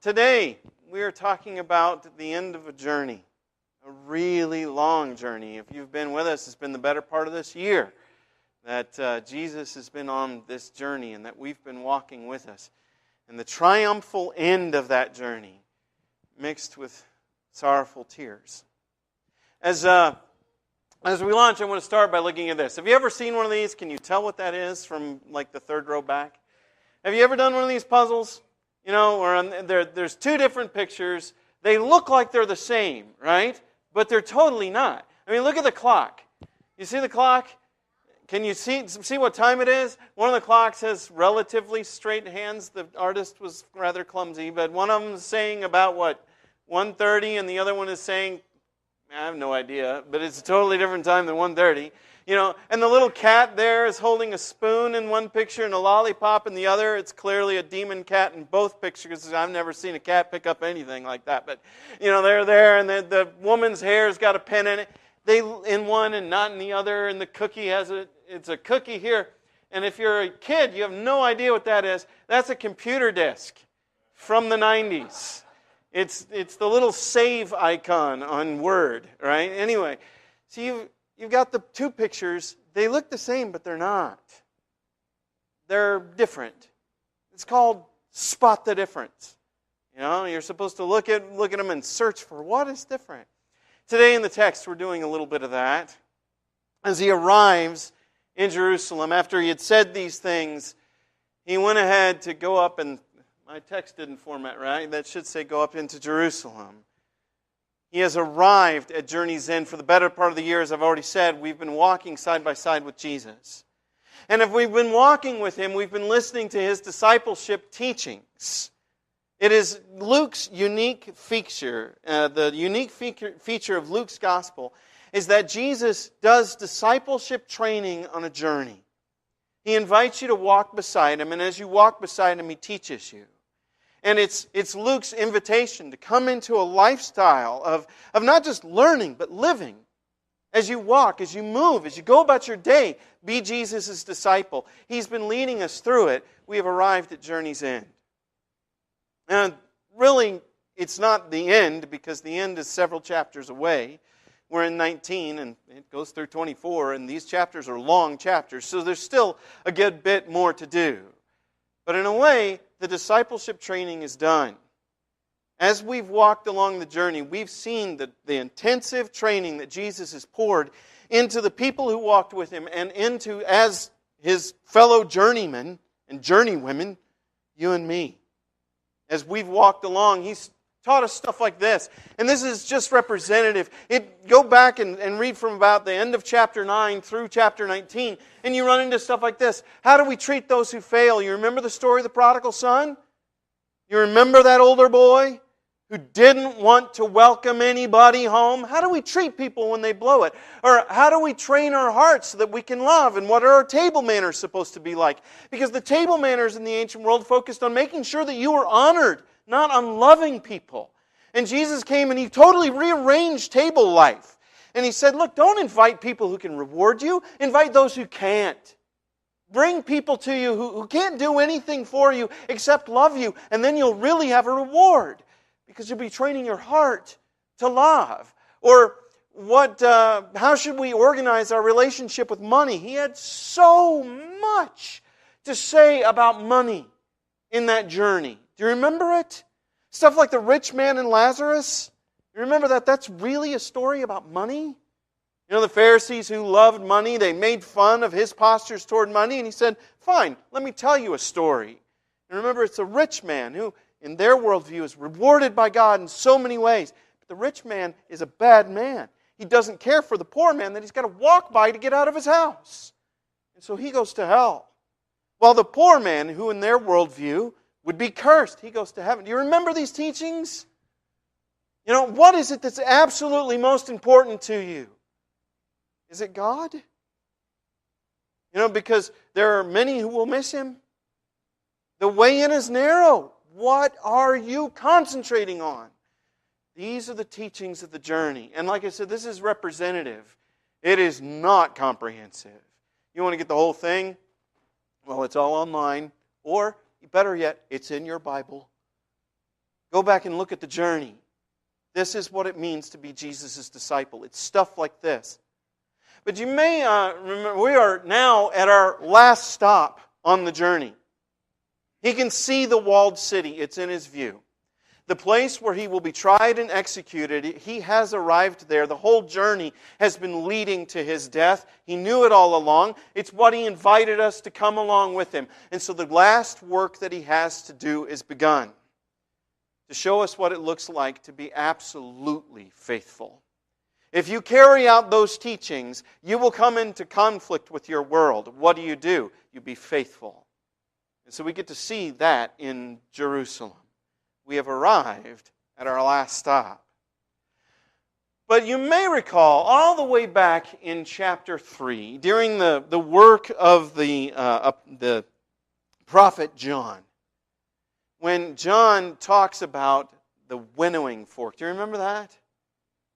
Today we are talking about the end of a journey, a really long journey. If you've been with us, it's been the better part of this year that Jesus has been on this journey and that we've been walking with us. And the triumphal end of that journey mixed with sorrowful tears. As we launch, I want to start by looking at this. Have you ever seen one of these? Can you tell what that is from like the third row back? Have you ever done one of these puzzles? You know, where there's two different pictures. They look like they're the same, right? But they're totally not. I mean, look at the clock. You see the clock? Can you see what time it is? One of the clocks has relatively straight hands. The artist was rather clumsy, but one of them is saying about, 1:30, and the other one is saying, I have no idea, but it's a totally different time than 1:30. You know, and the little cat there is holding a spoon in one picture and a lollipop in the other. It's clearly a demon cat in both pictures. I've never seen a cat pick up anything like that. But, you know, they're there, and the woman's hair's got a pen in it. They in one and not in the other, and the cookie it's a cookie here. And if you're a kid, you have no idea what that is. That's a computer disk from the 90s. It's the little save icon on Word, right? Anyway, so You've got the two pictures. They look the same, but they're not. They're different. It's called spot the difference. You know, you're supposed to look at them and search for what is different. Today in the text, we're doing a little bit of that. As he arrives in Jerusalem, after he had said these things, he went ahead to go up, and my text didn't format right. That should say go up into Jerusalem. He has arrived at journey's end for the better part of the year. As I've already said, we've been walking side by side with Jesus. And if we've been walking with Him, we've been listening to His discipleship teachings. It is Luke's unique feature, the unique feature of Luke's gospel, is that Jesus does discipleship training on a journey. He invites you to walk beside Him, and as you walk beside Him, He teaches you. And it's Luke's invitation to come into a lifestyle of not just learning, but living. As you walk, as you move, as you go about your day, be Jesus' disciple. He's been leading us through it. We have arrived at journey's end. And really, it's not the end, because the end is several chapters away. We're in 19, and it goes through 24, and these chapters are long chapters, so there's still a good bit more to do. But in a way, the discipleship training is done. As we've walked along the journey, we've seen the intensive training that Jesus has poured into the people who walked with Him and into, as His fellow journeymen and journeywomen, you and me. As we've walked along, He's taught us stuff like this. And this is just representative. Go back and read from about the end of chapter 9 through chapter 19, and you run into stuff like this. How do we treat those who fail? You remember the story of the prodigal son? You remember that older boy who didn't want to welcome anybody home? How do we treat people when they blow it? Or how do we train our hearts so that we can love? And what are our table manners supposed to be like? Because the table manners in the ancient world focused on making sure that you were honored, not on loving people. And Jesus came and He totally rearranged table life. And He said, look, don't invite people who can reward you. Invite those who can't. Bring people to you who can't do anything for you except love you. And then you'll really have a reward, because you'll be training your heart to love. Or how should we organize our relationship with money? He had so much to say about money in that journey. Do you remember it? Stuff like the rich man and Lazarus. You remember that? That's really a story about money. You know, the Pharisees who loved money, they made fun of His postures toward money, and He said, fine, let me tell you a story. And remember, it's a rich man who, in their worldview, is rewarded by God in so many ways. But the rich man is a bad man. He doesn't care for the poor man that he's got to walk by to get out of his house. And so he goes to hell. While the poor man, who in their worldview would be cursed, he goes to heaven. Do you remember these teachings? You know, what is it that's absolutely most important to you? Is it God? You know, because there are many who will miss Him. The way in is narrow. What are you concentrating on? These are the teachings of the journey. And like I said, this is representative. It is not comprehensive. You want to get the whole thing? Well, it's all online. Or, better yet, it's in your Bible. Go back and look at the journey. This is what it means to be Jesus' disciple. It's stuff like this. But you may remember, we are now at our last stop on the journey. He can see the walled city. It's in his view. The place where he will be tried and executed, he has arrived there. The whole journey has been leading to his death. He knew it all along. It's what he invited us to come along with him. And so the last work that he has to do is begun. To show us what it looks like to be absolutely faithful. If you carry out those teachings, you will come into conflict with your world. What do? You be faithful. And so we get to see that in Jerusalem. We have arrived at our last stop. But you may recall, all the way back in chapter 3, during the work of the prophet John, when John talks about the winnowing fork. Do you remember that?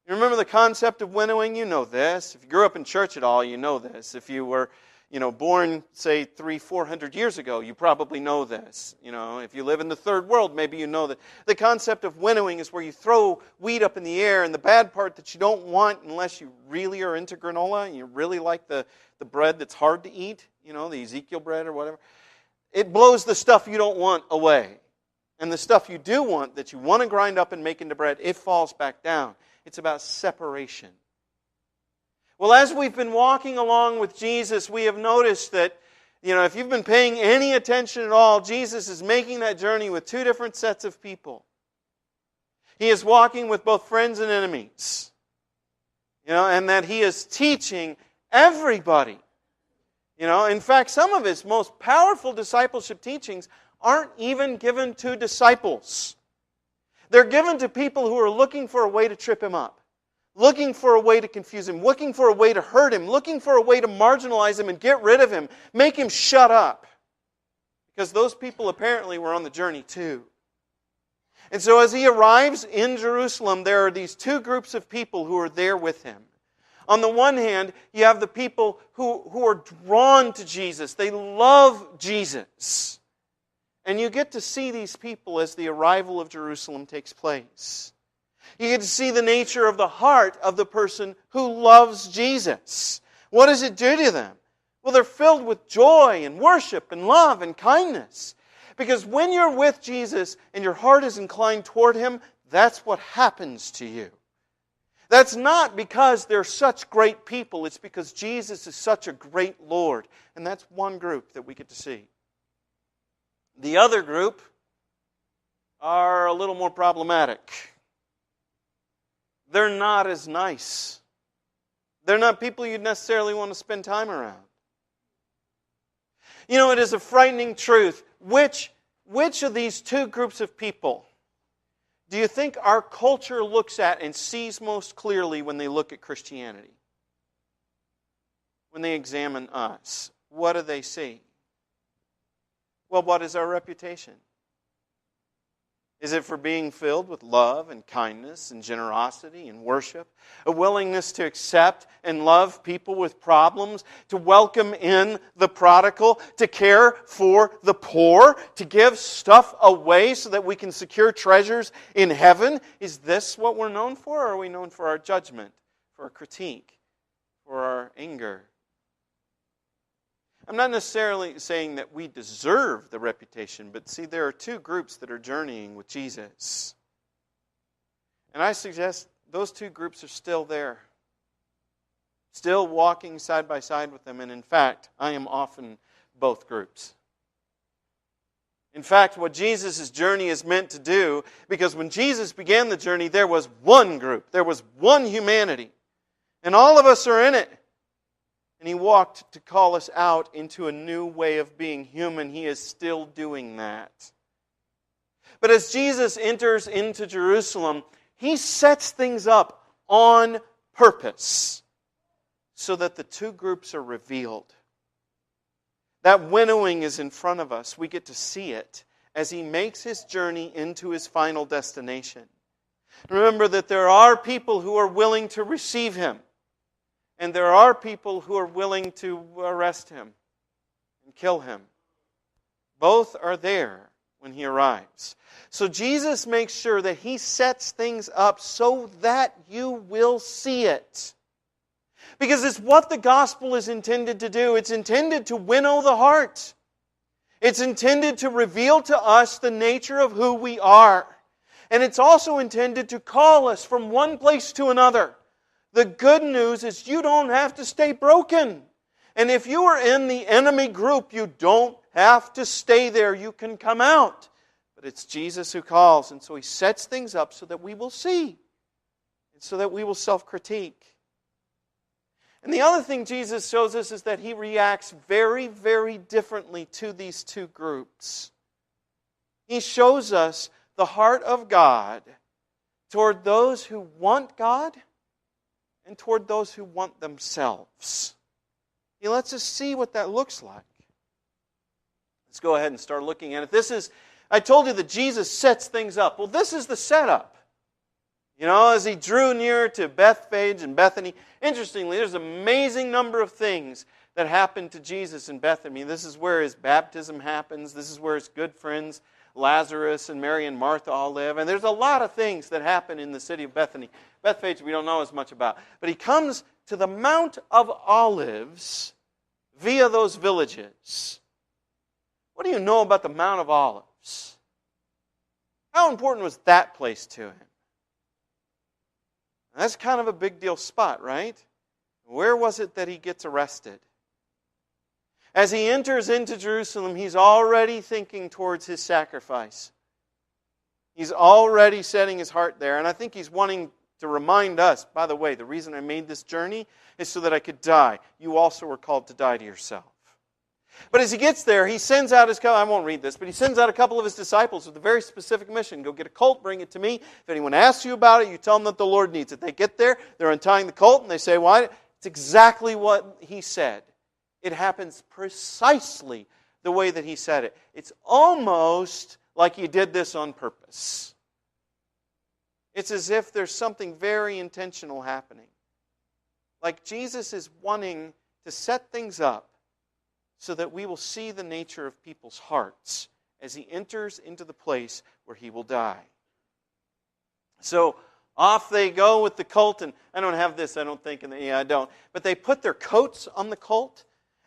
You remember the concept of winnowing? You know this. If you grew up in church at all, you know this. If you were born, say, 300-400 years ago, you probably know this. If you live in the third world, maybe you know that. The concept of winnowing is where you throw wheat up in the air, and the bad part that you don't want, unless you really are into granola, and you really like the bread that's hard to eat, the Ezekiel bread or whatever, it blows the stuff you don't want away. And the stuff you do want, that you want to grind up and make into bread, it falls back down. It's about separation. Well, as we've been walking along with Jesus, we have noticed that, if you've been paying any attention at all, Jesus is making that journey with two different sets of people. He is walking with both friends and enemies. And that he is teaching everybody. In fact, some of his most powerful discipleship teachings aren't even given to disciples. They're given to people who are looking for a way to trip him up. Looking for a way to confuse him, looking for a way to hurt him, looking for a way to marginalize him and get rid of him, make him shut up. Because those people apparently were on the journey too. And so as he arrives in Jerusalem, there are these two groups of people who are there with him. On the one hand, you have the people who are drawn to Jesus. They love Jesus. And you get to see these people as the arrival of Jerusalem takes place. You get to see the nature of the heart of the person who loves Jesus. What does it do to them? Well, they're filled with joy and worship and love and kindness. Because when you're with Jesus and your heart is inclined toward Him, that's what happens to you. That's not because they're such great people. It's because Jesus is such a great Lord. And that's one group that we get to see. The other group are a little more problematic. They're not as nice. They're not people you'd necessarily want to spend time around. It is a frightening truth. Which of these two groups of people do you think our culture looks at and sees most clearly when they look at Christianity? When they examine us, what do they see? Well, what is our reputation? Is it for being filled with love and kindness and generosity and worship? A willingness to accept and love people with problems, to welcome in the prodigal, to care for the poor, to give stuff away so that we can secure treasures in heaven? Is this what we're known for, or are we known for our judgment, for our critique, for our anger? I'm not necessarily saying that we deserve the reputation, but see, there are two groups that are journeying with Jesus. And I suggest those two groups are still there. Still walking side by side with them. And in fact, I am often both groups. In fact, what Jesus' journey is meant to do, because when Jesus began the journey, there was one group. There was one humanity. And all of us are in it. And He walked to call us out into a new way of being human. He is still doing that. But as Jesus enters into Jerusalem, He sets things up on purpose so that the two groups are revealed. That winnowing is in front of us. We get to see it as He makes His journey into His final destination. Remember that there are people who are willing to receive Him. And there are people who are willing to arrest Him and kill Him. Both are there when He arrives. So Jesus makes sure that He sets things up so that you will see it. Because it's what the gospel is intended to do. It's intended to winnow the heart. It's intended to reveal to us the nature of who we are. And it's also intended to call us from one place to another. The good news is you don't have to stay broken. And if you are in the enemy group, you don't have to stay there. You can come out. But it's Jesus who calls. And so He sets things up so that we will see. And so that we will self-critique. And the other thing Jesus shows us is that He reacts very, very differently to these two groups. He shows us the heart of God toward those who want God and toward those who want themselves. He lets us see what that looks like. Let's go ahead and start looking at it. I told you that Jesus sets things up. Well, this is the setup. You know, as He drew near to Bethphage and Bethany, interestingly, there's an amazing number of things that happened to Jesus in Bethany. This is where His baptism happens. This is where His good friends, Lazarus and Mary and Martha all live. And there's a lot of things that happen in the city of Bethany. Bethphage we don't know as much about. But He comes to the Mount of Olives via those villages. What do you know about the Mount of Olives? How important was that place to Him? That's kind of a big deal spot, right? Where was it that He gets arrested? As He enters into Jerusalem, He's already thinking towards His sacrifice. He's already setting His heart there. And I think He's wanting to remind us, by the way, the reason I made this journey is so that I could die. You also were called to die to yourself. But as He gets there, He sends out I won't read this, but He sends out a couple of His disciples with a very specific mission. Go get a colt, bring it to me. If anyone asks you about it, you tell them that the Lord needs it. They get there, they're untying the colt, and they say, why? It's exactly what He said. It happens precisely the way that He said it. It's almost like He did this on purpose. It's as if there's something very intentional happening. Like Jesus is wanting to set things up so that we will see the nature of people's hearts as He enters into the place where He will die. So off they go with the colt, and I don't have this, I don't think, I don't. But they put their coats on the colt,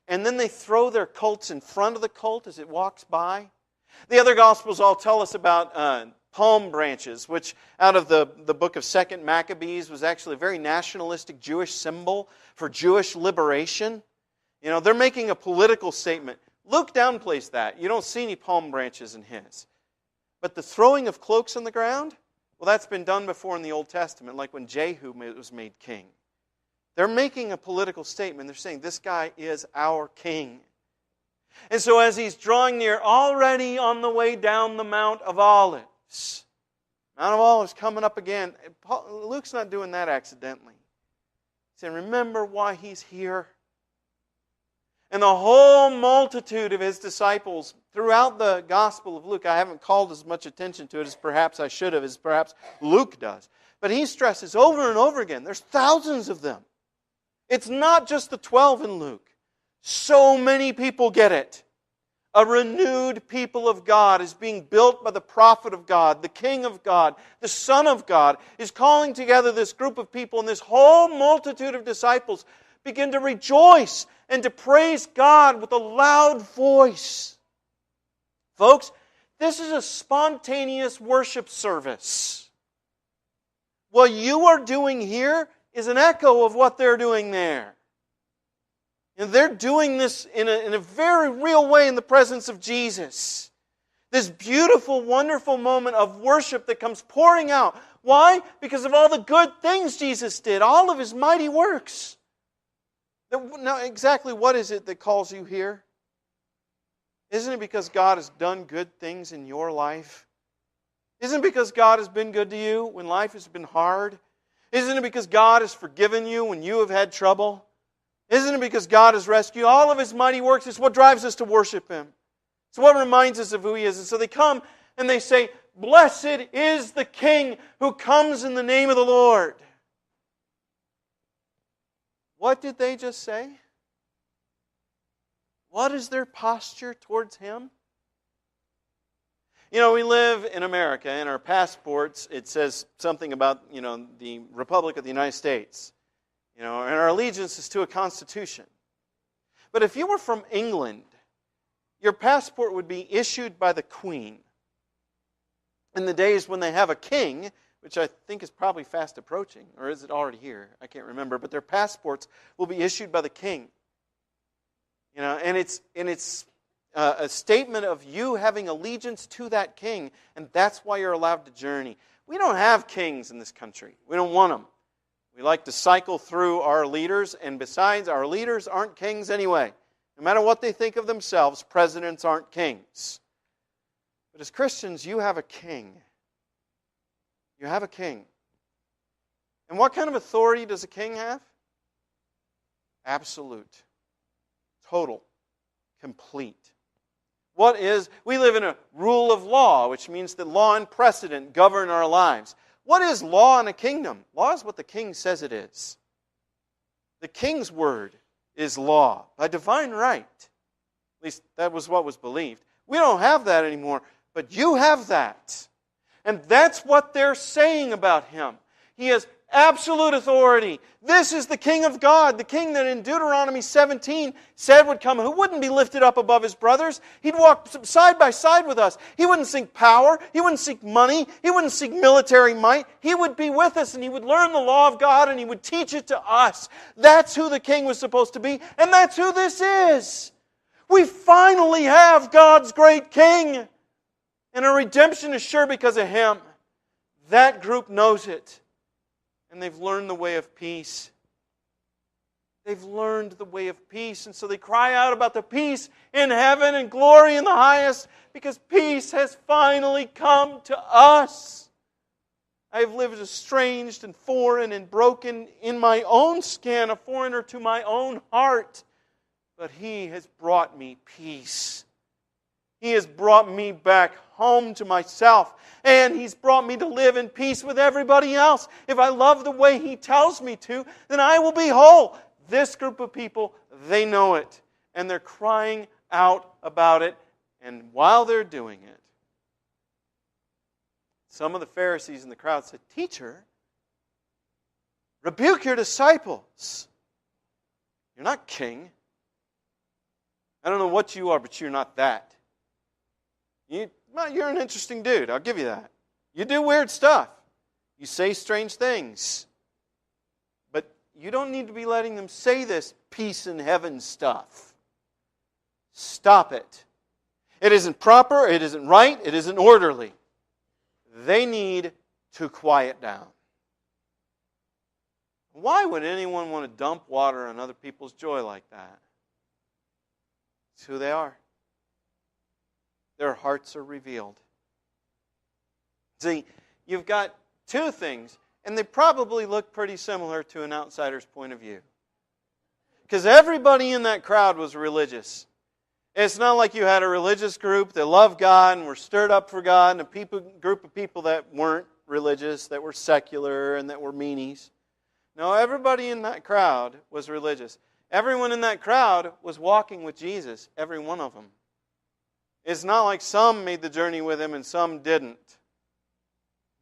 and then they throw their coats in front of the colt as it walks by. The other Gospels all tell us about palm branches, which out of the book of 2 Maccabees was actually a very nationalistic Jewish symbol for Jewish liberation. You know, they're making a political statement. Luke downplays that. You don't see any palm branches in his. But the throwing of cloaks on the ground, well, that's been done before in the Old Testament, like when Jehu was made king. They're making a political statement. They're saying, this guy is our king. And so as He's drawing near, already on the way down the Mount of Olives, Mount of Olives coming up again. Luke's not doing that accidentally. He's saying, remember why He's here. And the whole multitude of His disciples throughout the Gospel of Luke, I haven't called as much attention to it as perhaps I should have, as perhaps Luke does. But he stresses over and over again, there's thousands of them. It's not just the 12 in Luke. So many people get it. A renewed people of God is being built by the prophet of God, the King of God, the Son of God, is calling together this group of people, and this whole multitude of disciples begin to rejoice and to praise God with a loud voice. Folks, this is a spontaneous worship service. What you are doing here is an echo of what they're doing there. And they're doing this in a very real way in the presence of Jesus. This beautiful, wonderful moment of worship that comes pouring out. Why? Because of all the good things Jesus did, all of His mighty works. Now, exactly what is it that calls you here? Isn't it because God has done good things in your life? Isn't it because God has been good to you when life has been hard? Isn't it because God has forgiven you when you have had trouble? Isn't it because God has rescued you? All of His mighty works is what drives us to worship Him. It's what reminds us of who He is. And so they come and they say, "Blessed is the King who comes in the name of the Lord." What did they just say? What is their posture towards Him? You know, we live in America, and our passports, it says something about, the Republic of the United States. And our allegiance is to a constitution. But if you were from England, your passport would be issued by the Queen. In the days when they have a king, which I think is probably fast approaching, or is it already here? I can't remember. But their passports will be issued by the king. And it's a statement of you having allegiance to that king, and that's why you're allowed to journey. We don't have kings in this country. We don't want them. We like to cycle through our leaders, and besides, our leaders aren't kings anyway. No matter what they think of themselves, presidents aren't kings. But as Christians, you have a king. You have a king. And what kind of authority does a king have? Absolute. Total. Complete. We live in a rule of law, which means that law and precedent govern our lives. What is law in a kingdom? Law is what the king says it is. The king's word is law by divine right. At least that was what was believed. We don't have that anymore, but you have that. And that's what they're saying about him. He has absolute authority. This is the King of God, the King that in Deuteronomy 17 said would come, who wouldn't be lifted up above his brothers. He'd walk side by side with us. He wouldn't seek power. He wouldn't seek money. He wouldn't seek military might. He would be with us, and he would learn the law of God, and he would teach it to us. That's who the King was supposed to be, and that's who this is. We finally have God's great King, and our redemption is sure because of him. That group knows it. And they've learned the way of peace. They've learned the way of peace. And so they cry out about the peace in heaven and glory in the highest, because peace has finally come to us. I have lived estranged and foreign and broken in my own skin, a foreigner to my own heart. But He has brought me peace. He has brought me back home to myself. And He's brought me to live in peace with everybody else. If I love the way He tells me to, then I will be whole. This group of people, they know it. And they're crying out about it. And while they're doing it, some of the Pharisees in the crowd said, "Teacher, rebuke your disciples. You're not king. I don't know what you are, but you're not that. You're an interesting dude, I'll give you that. You do weird stuff. You say strange things. But you don't need to be letting them say this peace in heaven stuff. Stop it. It isn't proper, it isn't right, it isn't orderly. They need to quiet down." Why would anyone want to dump water on other people's joy like that? It's who they are. Their hearts are revealed. See, you've got two things, and they probably look pretty similar to an outsider's point of view. Because everybody in that crowd was religious. It's not like you had a religious group that loved God and were stirred up for God, and a group of people that weren't religious, that were secular, and that were meanies. No, everybody in that crowd was religious. Everyone in that crowd was walking with Jesus, every one of them. It's not like some made the journey with Him and some didn't.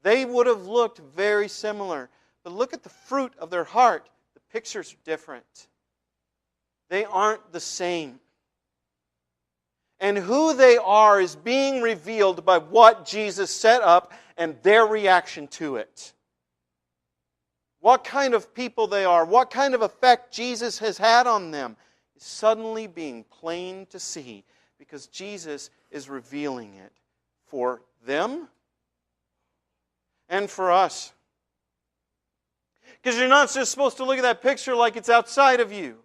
They would have looked very similar. But look at the fruit of their heart. The pictures are different. They aren't the same. And who they are is being revealed by what Jesus set up and their reaction to it. What kind of people they are, what kind of effect Jesus has had on them is suddenly being plain to see, because Jesus is revealing it for them and for us. Because you're not just supposed to look at that picture like it's outside of you.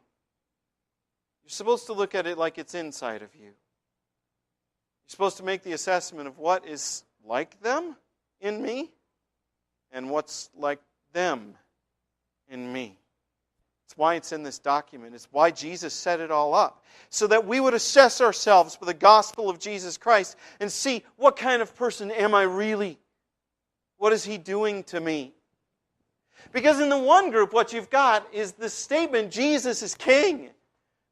You're supposed to look at it like it's inside of you. You're supposed to make the assessment of what is like them in me and what's like them in me. It's why it's in this document. It's why Jesus set it all up. So that we would assess ourselves by the gospel of Jesus Christ and see, what kind of person am I really? What is He doing to me? Because in the one group, what you've got is the statement, Jesus is King.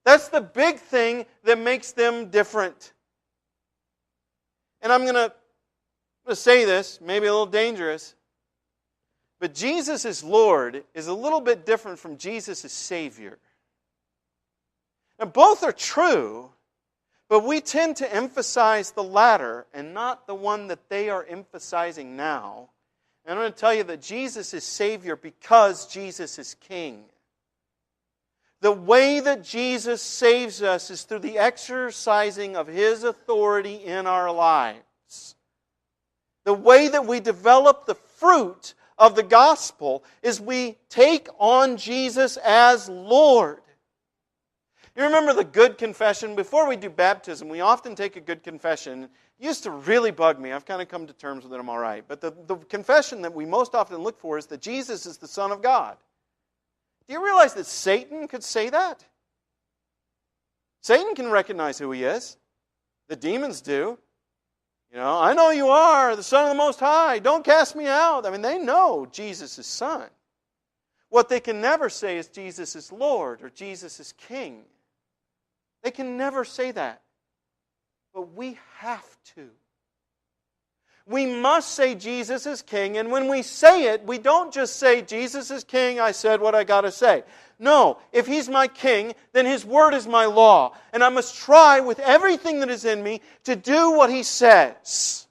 That's the big thing that makes them different. And I'm going to I'm going to say this, maybe a little dangerous, but Jesus as Lord is a little bit different from Jesus as Savior. Now, both are true, but we tend to emphasize the latter and not the one that they are emphasizing now. And I'm going to tell you that Jesus is Savior because Jesus is King. The way that Jesus saves us is through the exercising of His authority in our lives. The way that we develop the fruit of the gospel is we take on Jesus as Lord. You remember the good confession? Before we do baptism, we often take a good confession. It used to really bug me. I've kind of come to terms with it. I'm all right. But the confession that we most often look for is that Jesus is the Son of God. Do you realize that Satan could say that? Satan can recognize who he is. The demons do. You know, I know you are the Son of the Most High. Don't cast me out. I mean, they know Jesus is Son. What they can never say is Jesus is Lord or Jesus is King. They can never say that. But we have to. We must say Jesus is King, and when we say it, we don't just say, Jesus is King, I said what I got to say. No, if He's my King, then His Word is my law, and I must try with everything that is in me to do what He says.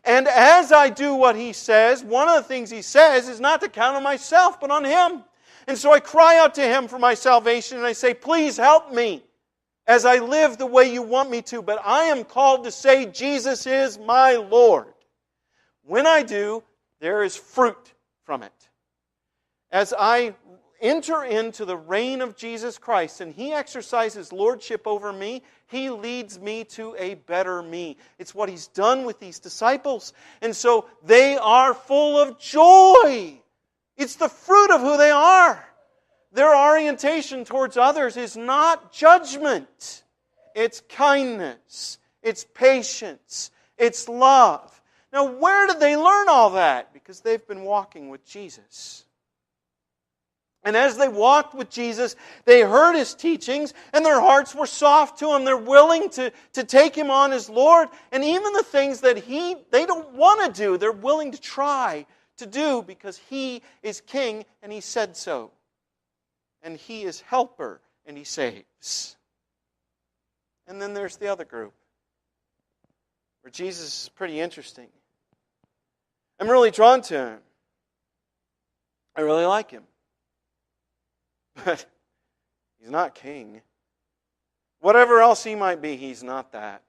And as I do what He says, one of the things He says is not to count on myself, but on Him. And so I cry out to Him for my salvation, and I say, please help me as I live the way You want me to, but I am called to say, Jesus is my Lord. When I do, there is fruit from it. As I enter into the reign of Jesus Christ and He exercises lordship over me, He leads me to a better me. It's what He's done with these disciples. And so they are full of joy. It's the fruit of who they are. Their orientation towards others is not judgment. It's kindness. It's patience. It's love. Now, where did they learn all that? Because they've been walking with Jesus. And as they walked with Jesus, they heard His teachings, and their hearts were soft to Him. They're willing to take Him on as Lord. And even the things that they don't want to do, they're willing to try to do because He is King and He said so. And He is helper, and He saves. And then there's the other group, where Jesus is pretty interesting. I'm really drawn to Him. I really like Him. But He's not King. Whatever else He might be, He's not that.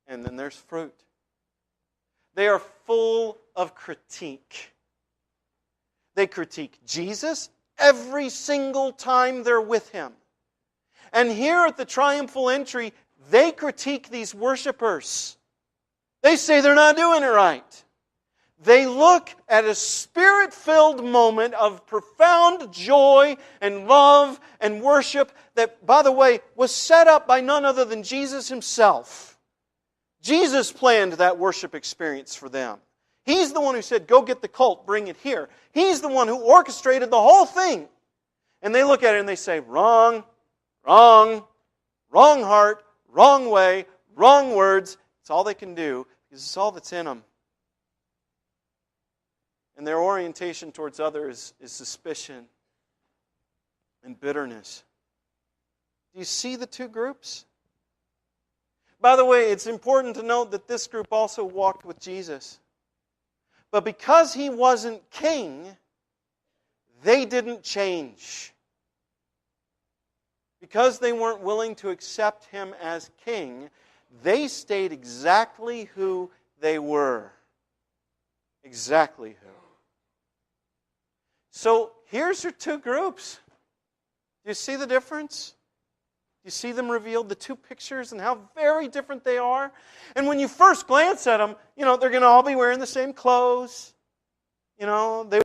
And then there's fruit. They are full of critique. They critique Jesus every single time they're with Him. And here at the triumphal entry, they critique these worshipers. They say they're not doing it right. They look at a Spirit-filled moment of profound joy and love and worship that, by the way, was set up by none other than Jesus Himself. Jesus planned that worship experience for them. He's the one who said, go get the colt, bring it here. He's the one who orchestrated the whole thing. And they look at it and they say, wrong, wrong, wrong heart, wrong way, wrong words. It's all they can do because it's all that's in them. And their orientation towards others is suspicion and bitterness. Do you see the two groups? By the way, it's important to note that this group also walked with Jesus. But because He wasn't King, they didn't change. Because they weren't willing to accept Him as King, they stayed exactly who they were. Exactly who. So here's your two groups. Do you see the difference? Do you see them revealed, the two pictures, and how very different they are? And when you first glance at them, they're going to all be wearing the same clothes. They